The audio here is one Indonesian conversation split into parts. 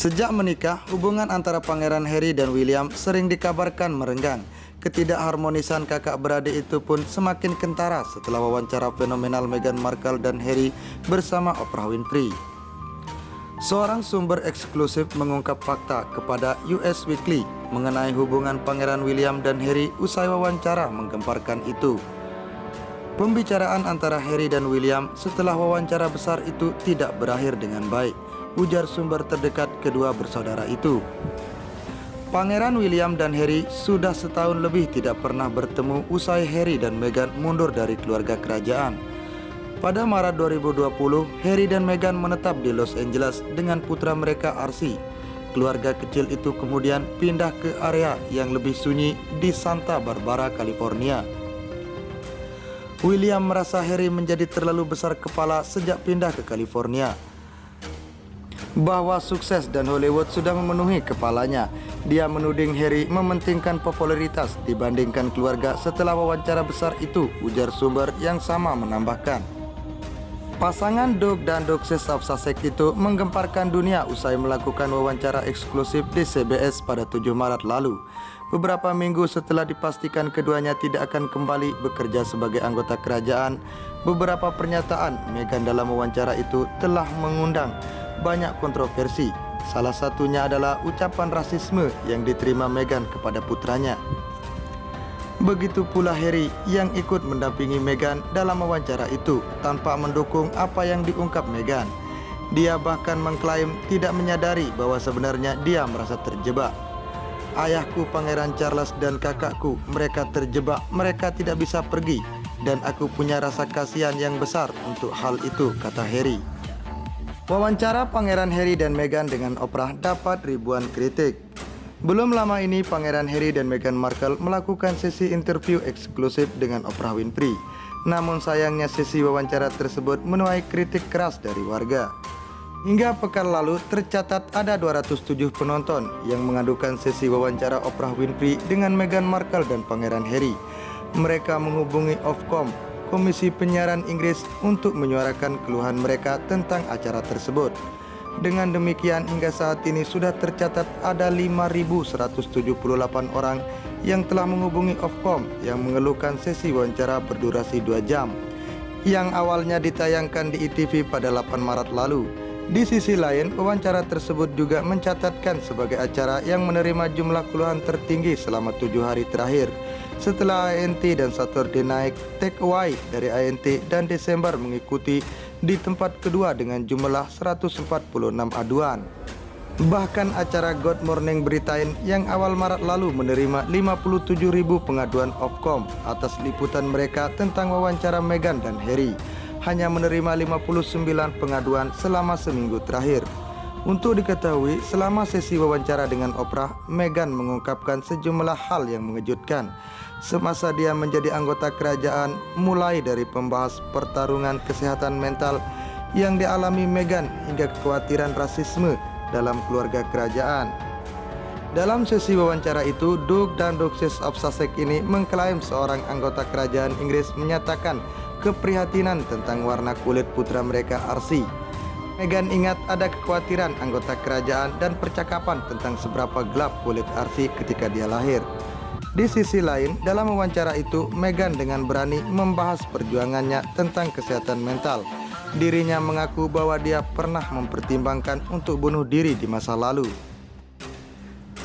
Sejak menikah, hubungan antara Pangeran Harry dan William sering dikabarkan merenggang. Ketidakharmonisan kakak beradik itu pun semakin kentara setelah wawancara fenomenal Meghan Markle dan Harry bersama Oprah Winfrey. Seorang sumber eksklusif mengungkap fakta kepada US Weekly mengenai hubungan Pangeran William dan Harry usai wawancara menggemparkan itu. Pembicaraan antara Harry dan William setelah wawancara besar itu tidak berakhir dengan baik, ujar sumber terdekat kedua bersaudara itu. Pangeran William dan Harry sudah setahun lebih tidak pernah bertemu usai Harry dan Meghan mundur dari keluarga kerajaan. Pada Maret 2020, Harry dan Meghan menetap di Los Angeles dengan putra mereka Archie. Keluarga kecil itu kemudian pindah ke area yang lebih sunyi di Santa Barbara, California. William merasa Harry menjadi terlalu besar kepala sejak pindah ke California, bahwa sukses dan Hollywood sudah memenuhi kepalanya. Dia menuding Harry mementingkan popularitas dibandingkan keluarga setelah wawancara besar itu, ujar sumber yang sama menambahkan. Pasangan Duke dan Duchess of Sussex itu menggemparkan dunia usai melakukan wawancara eksklusif di CBS pada 7 Maret lalu. Beberapa minggu setelah dipastikan keduanya tidak akan kembali bekerja sebagai anggota kerajaan, beberapa pernyataan Meghan dalam wawancara itu telah mengundang banyak kontroversi. Salah satunya adalah ucapan rasisme yang diterima Meghan kepada putranya. Begitu pula Harry yang ikut mendampingi Meghan dalam wawancara itu tanpa mendukung apa yang diungkap Meghan. Dia bahkan mengklaim tidak menyadari bahwa sebenarnya dia merasa terjebak. Ayahku Pangeran Charles dan kakakku, mereka terjebak, mereka tidak bisa pergi, dan aku punya rasa kasihan yang besar untuk hal itu, kata Harry. Wawancara Pangeran Harry dan Meghan dengan Oprah dapat ribuan kritik. Belum lama ini Pangeran Harry dan Meghan Markle melakukan sesi interview eksklusif dengan Oprah Winfrey. Namun sayangnya sesi wawancara tersebut menuai kritik keras dari warga. Hingga pekan lalu tercatat ada 207 penonton yang mengadukan sesi wawancara Oprah Winfrey dengan Meghan Markle dan Pangeran Harry. Mereka menghubungi Ofcom, Komisi Penyiaran Inggris, untuk menyuarakan keluhan mereka tentang acara tersebut. Dengan demikian hingga saat ini sudah tercatat ada 5.178 orang yang telah menghubungi Ofcom yang mengeluhkan sesi wawancara berdurasi 2 jam yang awalnya ditayangkan di ITV pada 8 Maret lalu. Di sisi lain, wawancara tersebut juga mencatatkan sebagai acara yang menerima jumlah keluhan tertinggi selama 7 hari terakhir, setelah ANT dan Saturday Night Takeaway dari ANT dan Desember mengikuti di tempat kedua dengan jumlah 146 aduan. Bahkan acara Good Morning Britain yang awal Maret lalu menerima 57.000 pengaduan Ofcom atas liputan mereka tentang wawancara Meghan dan Harry, hanya menerima 59 pengaduan selama seminggu terakhir. Untuk diketahui, selama sesi wawancara dengan Oprah, Meghan mengungkapkan sejumlah hal yang mengejutkan semasa dia menjadi anggota kerajaan, mulai dari pembahas pertarungan kesehatan mental yang dialami Meghan hingga kekhawatiran rasisme dalam keluarga kerajaan. Dalam sesi wawancara itu, Duke dan Duchess of Sussex ini mengklaim seorang anggota kerajaan Inggris menyatakan keprihatinan tentang warna kulit putra mereka Archie. Meghan ingat ada kekhawatiran anggota kerajaan dan percakapan tentang seberapa gelap kulit Archie ketika dia lahir. Di sisi lain, dalam wawancara itu, Meghan dengan berani membahas perjuangannya tentang kesehatan mental. Dirinya mengaku bahwa dia pernah mempertimbangkan untuk bunuh diri di masa lalu.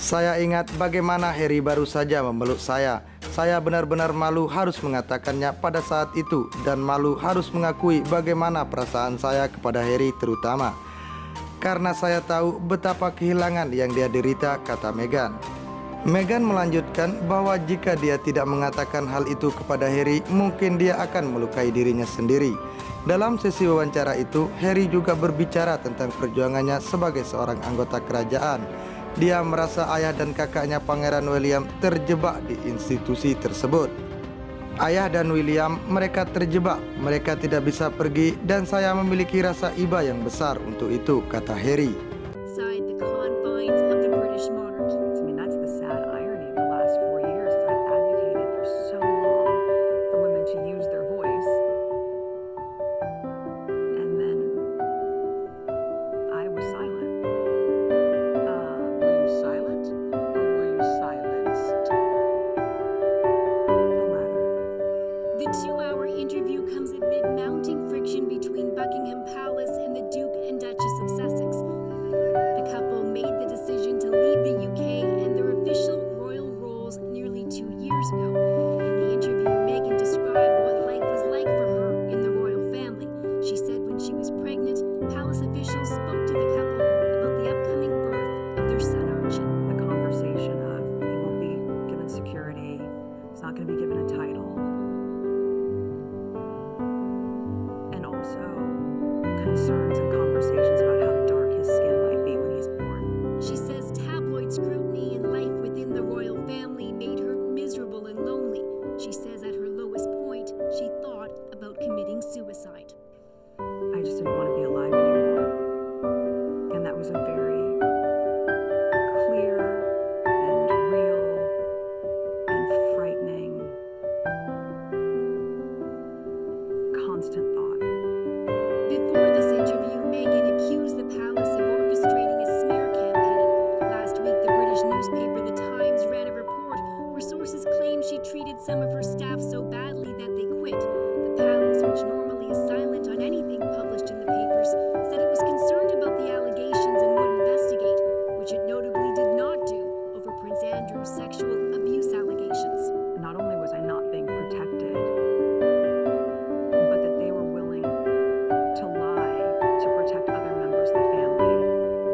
Saya ingat bagaimana Harry baru saja memeluk saya. Saya benar-benar malu harus mengatakannya pada saat itu, dan malu harus mengakui bagaimana perasaan saya kepada Harry terutama. Karena saya tahu betapa kehilangan yang dia derita, kata Meghan. Meghan melanjutkan bahwa jika dia tidak mengatakan hal itu kepada Harry, mungkin dia akan melukai dirinya sendiri. Dalam sesi wawancara itu, Harry juga berbicara tentang perjuangannya sebagai seorang anggota kerajaan. Dia merasa ayah dan kakaknya Pangeran William terjebak di institusi tersebut. Ayah dan William, mereka terjebak, mereka tidak bisa pergi, dan saya memiliki rasa iba yang besar untuk itu, kata Harry. Inside the confines of the British monarchy. I mean, that's the sad irony of the last 4 years. I've advocated for so long for women to use their voice, and then I was silent. The 2-hour interview comes amid mounting friction between Buckingham Palace and the Duke and Duchess of Sussex. The couple made the decision to leave the UK and their official royal roles nearly 2 years ago. In the interview, Meghan described what life was like for her in the royal family. She said when she was pregnant, palace officials spoke to the couple about the upcoming birth of their son Archie. The conversation of he won't be given security, he's not going to be given a title, and also concerns and conversations about how dark his skin might be when he's born. She says tabloid scrutiny and life within the royal family made her miserable and lonely. She says at her lowest point, she thought about committing suicide. I just didn't want to be alive anymore. And that was a very clear and real and frightening, constant thought. Before this interview, Meghan accused the palace of orchestrating a smear campaign. Last week, the British newspaper The Times ran a report where sources claimed she treated some of her staff so badly that they quit. The palace, which normally is silent on anything published in the papers, said it was concerned about the allegations and would investigate, which it notably did not do over Prince Andrew's sexual abuse allegations. Not only was I not being protected, but that they were willing to lie to protect other members of the family,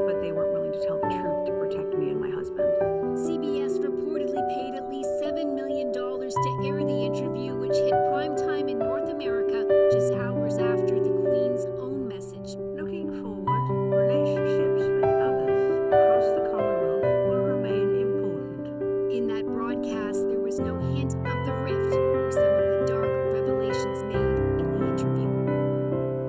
but they weren't willing to tell the truth to protect me and my husband. CBS reportedly paid at least $7 million to air the interview, which hit primetime in North America just hours after the Queen's own message. Looking forward, relationships with others across the Commonwealth will remain important. In that broadcast, there was no hint